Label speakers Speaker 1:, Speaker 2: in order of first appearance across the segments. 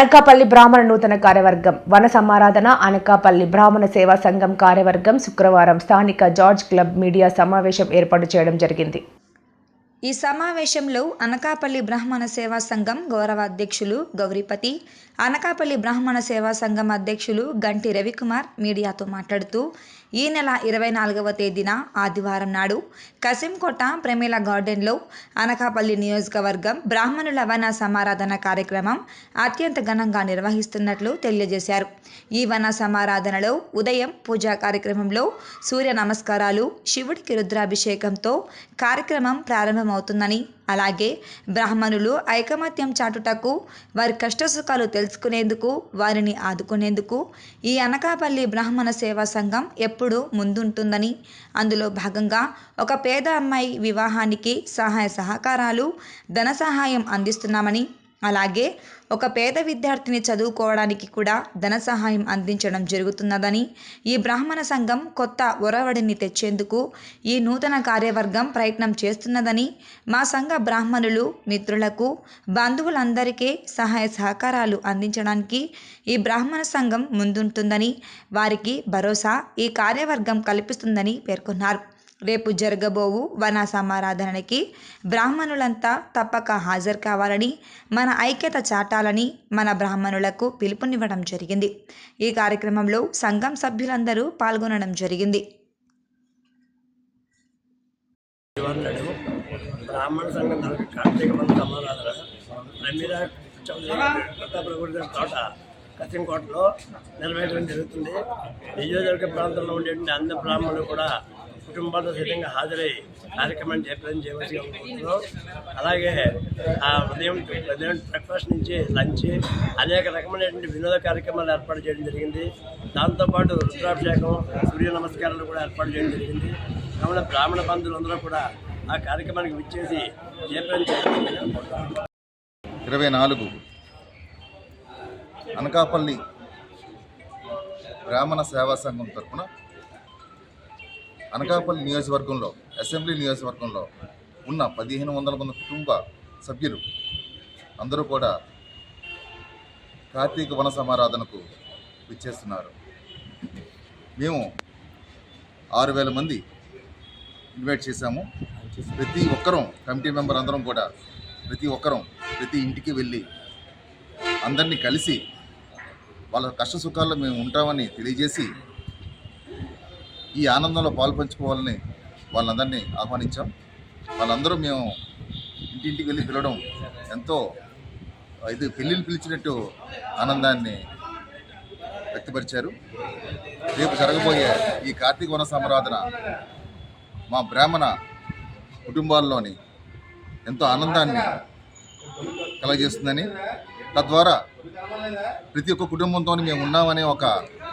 Speaker 1: అనకాపల్లి బ్రాహ్మణ నూతన కార్యవర్గం వన సమారాధన అనకాపల్లి బ్రాహ్మణ సేవా సంఘం కార్యవర్గం శుక్రవారం స్థానిక జార్జ్ క్లబ్ మీడియా సమావేశం ఏర్పాటు చేయడం జరిగింది.
Speaker 2: ఈ సమావేశంలో అనకాపల్లి బ్రాహ్మణ సేవా సంఘం గౌరవ అధ్యక్షులు గౌరీపతి, అనకాపల్లి బ్రాహ్మణ సేవా సంఘం అధ్యక్షులు గంటి రవికుమార్ మీడియాతో మాట్లాడుతూ ఈ నెల 24వ తేదీన ఆదివారం నాడు కసింకోట ప్రమేల గార్డెన్లో అనకాపల్లి నియోజకవర్గం బ్రాహ్మణుల వన సమారాధన కార్యక్రమం అత్యంత ఘనంగా నిర్వహిస్తున్నట్లు తెలియజేశారు. ఈ వన సమారాధనలో ఉదయం పూజా కార్యక్రమంలో సూర్య నమస్కారాలు, శివుడికి రుద్రాభిషేకంతో కార్యక్రమం ప్రారంభమవుతుందని, అలాగే బ్రాహ్మణులు ఐకమత్యం చాటుటకు, వారి కష్టసుఖాలు తెలుసుకునేందుకు, వారిని ఆదుకునేందుకు ఈ అనకాపల్లి బ్రాహ్మణ సేవా సంఘం ఎప్పుడూ ముందుంటుందని, అందులో భాగంగా ఒక పేద అమ్మాయి వివాహానికి సహాయ సహకారాలు, ధన సహాయం అందిస్తున్నామని, అలాగే ఒక పేద విద్యార్థిని చదువుకోవడానికి కూడా ధన సహాయం అందించడం జరుగుతున్నదని, ఈ బ్రాహ్మణ సంఘం కొత్త ఒరవడిని తెచ్చేందుకు ఈ నూతన కార్యవర్గం ప్రయత్నం చేస్తున్నదని, మా సంఘ బ్రాహ్మణులు మిత్రులకు, బంధువులందరికీ సహాయ సహకారాలు అందించడానికి ఈ బ్రాహ్మణ సంఘం ముందుంటుందని, వారికి భరోసా ఈ కార్యవర్గం కల్పిస్తుందని పేర్కొన్నారు. రేపు జరగబోవు వన సమారాధనకి బ్రాహ్మణులంతా తప్పక హాజరు కావాలని, మన ఐక్యత చాటాలని మన బ్రాహ్మణులకు పిలుపునివ్వడం జరిగింది. ఈ కార్యక్రమంలో సంఘం సభ్యులందరూ పాల్గొనడం జరిగింది.
Speaker 3: బ్రాహ్మణ సంఘం కార్తీక వన సమారాధన తోట కసింకోటలో నిర్వహించడం జరుగుతుంది. నియోజకవర్గ ప్రాంతంలో ఉండేటువంటి అందరు బ్రాహ్మణులు కూడా కుటుంబాలతో సిద్ధంగా హాజరై కార్యక్రమాన్ని చేయవలసిగా అనుకుంటున్నాం. అలాగే ఉదయం బ్రేక్ఫాస్ట్ నుంచి లంచ్ అనేక రకమైనటువంటి వినోద కార్యక్రమాలు ఏర్పాటు చేయడం జరిగింది. దాంతోపాటు రుద్రాభిషేకం, సూర్య నమస్కారాలు కూడా ఏర్పాటు చేయడం జరిగింది. కావున బ్రాహ్మణ బంధువులందరూ కూడా ఆ కార్యక్రమానికి విచ్చేసి జయప్రదం చేయాలని
Speaker 4: 24 అనకాపల్లి బ్రాహ్మణ సేవా సంఘం తరఫున అనకాపల్లి నియోజకవర్గంలో, అసెంబ్లీ నియోజకవర్గంలో ఉన్న 1500 మంది కుటుంబ సభ్యులు అందరూ కూడా కార్తీక వన సమారాధనకు విచ్చేస్తున్నారు. మేము 6000 మంది ఇన్వైట్ చేశాము. ప్రతి ఒక్కరం, కమిటీ మెంబర్ అందరం కూడా ప్రతి ఇంటికి వెళ్ళి అందరినీ కలిసి వాళ్ళ కష్ట సుఖాల్లో మేము ఉంటామని తెలియజేసి ఈ ఆనందంలో పాల్పంచుకోవాలని వాళ్ళందరినీ ఆహ్వానించాం. వాళ్ళందరూ మేము ఇంటింటికి వెళ్ళి పిలవడం ఎంతో పెళ్ళిళ్ళు పిలిచినట్టు ఆనందాన్ని వ్యక్తపరిచారు. రేపు జరగబోయే ఈ కార్తీక వన సమారాధన మా బ్రాహ్మణ కుటుంబాల్లోని ఎంతో ఆనందాన్ని కలగజేస్తుందని, తద్వారా ప్రతి ఒక్క కుటుంబంతో మేము ఉన్నామనే ఒక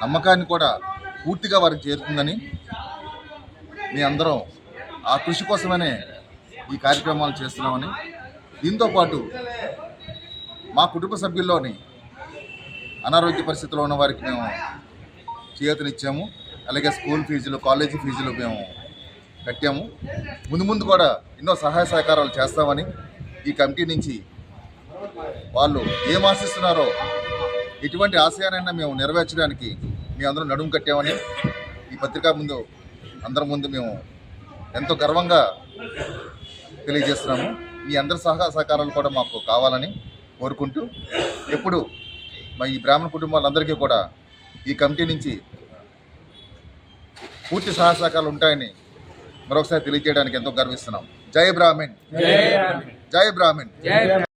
Speaker 4: నమ్మకాన్ని కూడా పూర్తిగా వారికి చేరుతుందని, మీ అందరం ఆ కృషి కోసమనే ఈ కార్యక్రమాలు చేస్తున్నామని, దీంతోపాటు మా కుటుంబ సభ్యుల్లోని అనారోగ్య పరిస్థితిలో ఉన్న వారికి మేము చేయూతనిచ్చాము. అలాగే స్కూల్ ఫీజులు, కాలేజీ ఫీజులు మేము కట్టాము. ముందు కూడా ఎన్నో సహాయ సహకారాలు చేస్తామని, ఈ కమిటీ నుంచి వాళ్ళు ఏం ఆశిస్తున్నారో ఎటువంటి ఆశయానైనా మేము నెరవేర్చడానికి మీ అందరూ నడుము కట్టామని ఈ పత్రికా ముందు అందరి ముందు మేము ఎంతో గర్వంగా తెలియజేస్తున్నాము. మీ అందరి సహకారాలు కూడా మాకు కావాలని కోరుకుంటూ, ఎప్పుడు మా ఈ బ్రాహ్మణ కుటుంబాలందరికీ కూడా ఈ కమిటీ నుంచి పూర్తి సహకారాలు ఉంటాయని మరొకసారి తెలియజేయడానికి ఎంతో గర్విస్తున్నాం. జై బ్రాహ్మణ్, జై బ్రాహ్మణ్.